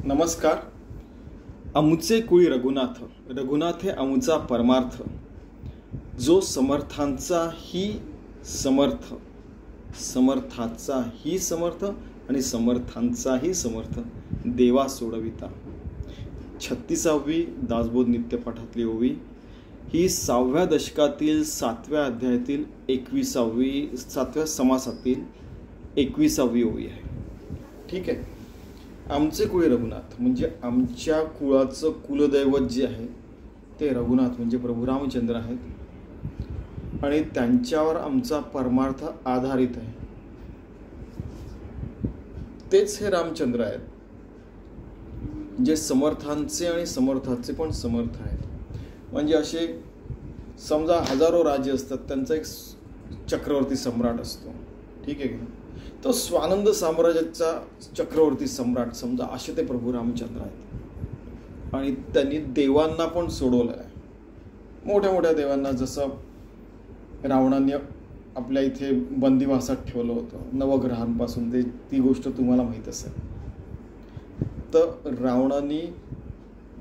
नमस्कार. आमुचे कुळी रघुनाथ, रघुनाथ हे आमुचा परमार्थ. जो समर्थांचाही समर्थ, समर्थाचाही समर्थ आणि समर्थांचाही समर्थ देवा सोडविता. 36वी दासबोध नित्यपाठातली ओवी ही 6व्या दशकातील 7व्या अध्यायातील 7व्या समासातील 21वी ओवी आहे. ठीक आहे. आमचे कुळी रघुनाथ म्हणजे आमच्या कुळाचं कुलदैवत जे आहे ते रघुनाथ म्हणजे प्रभू रामचंद्र आहेत आणि त्यांच्यावर आमचा परमार्थ आधारित आहे. तेच हे रामचंद्र आहेत जे समर्थांचे आणि समर्थाचे पण समर्थ आहेत. म्हणजे असे समजा हजारो राज्य असतात, त्यांचा एक चक्रवर्ती सम्राट असतो. ठीक आहे की तो स्वानंद साम्राज्याचा चक्रवर्ती सम्राट समजा, असे ते प्रभू रामचंद्र आहेत. आणि त्यांनी देवांना पण सोडवलं आहे, मोठ्या मोठ्या देवांना. जसं रावणाने आपल्या इथे बंदिवासात ठेवलं होतं नवग्रहांपासून, ती गोष्ट तुम्हाला माहीत असेल. तर रावणाने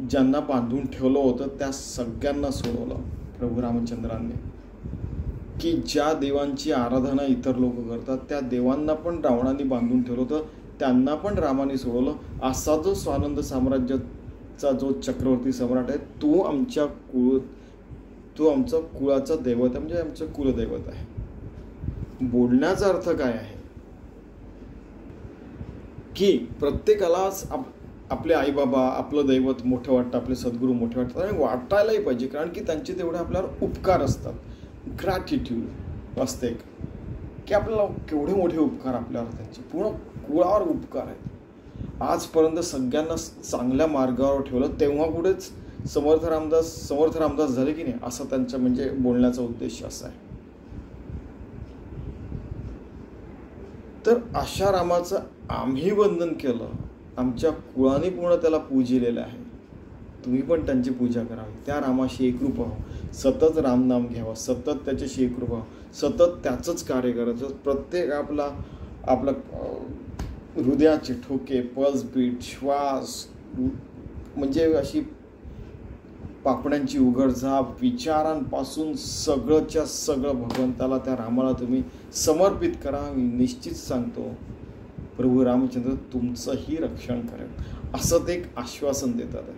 ज्यांना बांधून ठेवलं होतं त्या सगळ्यांना सोडवलं प्रभू रामचंद्रांनी. की ज्या देवांची आराधना इतर लोक करतात त्या देवांना पण रावणाने बांधून ठेवलं होतं, त्यांना पण रामाने सोडवलं. असा जो स्वानंद साम्राज्याचा जो चक्रवर्ती सम्राट आहे तो आमचा कुळाचा दैवत आहे, म्हणजे आमचं कुलदैवत आहे. बोलण्याचा अर्थ काय आहे की प्रत्येकालाच आपले आईबाबा, आपलं दैवत मोठं वाटतं, आपले सद्गुरू मोठे वाटतात आणि वाटायलाही पाहिजे, कारण की त्यांचे तेवढे आपल्यावर उपकार असतात. ग्रॅटिट्यूड असते की आपल्याला केवढे मोठे उपकार आपल्यावर, त्यांचे पूर्ण कुळावर उपकार आहेत. आजपर्यंत सगळ्यांना चांगल्या मार्गावर ठेवलं, तेव्हा कुठेच समर्थ रामदास झाले की नाही, असा त्यांचा म्हणजे बोलण्याचा उद्देश असा आहे. तर अशा रामाचं आम्ही वंदन केलं, आमच्या कुळाने पूर्ण त्याला पूजिलेलं आहे. तुम्ही पण त्यांची पूजा करावी, त्या रामाशी एकरूप व्हावं, सतत रामनाम घ्यावं, सतत त्याच्याशी एकरूप व्हावं, सतत त्याचंच कार्य करायचं. प्रत्येक आपला हृदयाचे ठोके, पल्स बीट, श्वास, म्हणजे अशी पापण्यांची उघडझाप, विचारांपासून सगळंच्या सगळं भगवंताला, त्या रामाला तुम्ही समर्पित करा. मी निश्चित सांगतो प्रभू रामचंद्र तुमचंही रक्षण करेल, असं ते एक आश्वासन देतात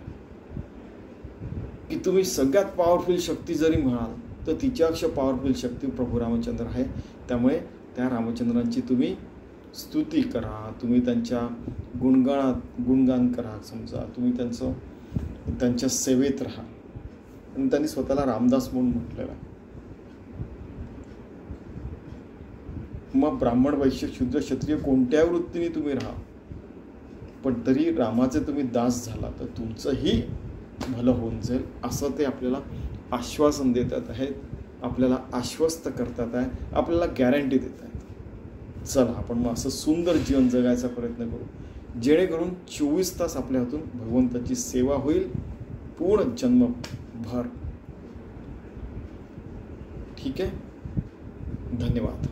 की तुम्ही सगळ्यात पॉवरफुल शक्ती जरी म्हणाल तर तिच्यापेक्षा पॉवरफुल शक्ती प्रभू रामचंद्र आहे. त्यामुळे त्या रामचंद्रांची तुम्ही स्तुती करा, तुम्ही त्यांच्या गुणगान करा. समजा तुम्ही त्यांच्या सेवेत राहा. आणि त्यांनी स्वतःला रामदास म्हणून म्हटलेलं आहे. मग ब्राह्मण, वैश्य, शूद्र, क्षत्रिय कोणत्या वृत्तीने तुम्ही राहा, पण तरी रामाचे तुम्ही दास झाला तर तुमचंही भलं होऊन जाईल, असं ते आपल्याला आश्वासन देतात आहेत, आपल्याला आश्वस्त करतात आहे, आपल्याला गॅरंटी देत आहेत. चला आपण मग असं सुंदर जीवन जगायचा प्रयत्न करू, जेणेकरून 24 तास आपल्या हातून भगवंताची सेवा होईल पूर्ण जन्मभर. ठीक आहे. धन्यवाद.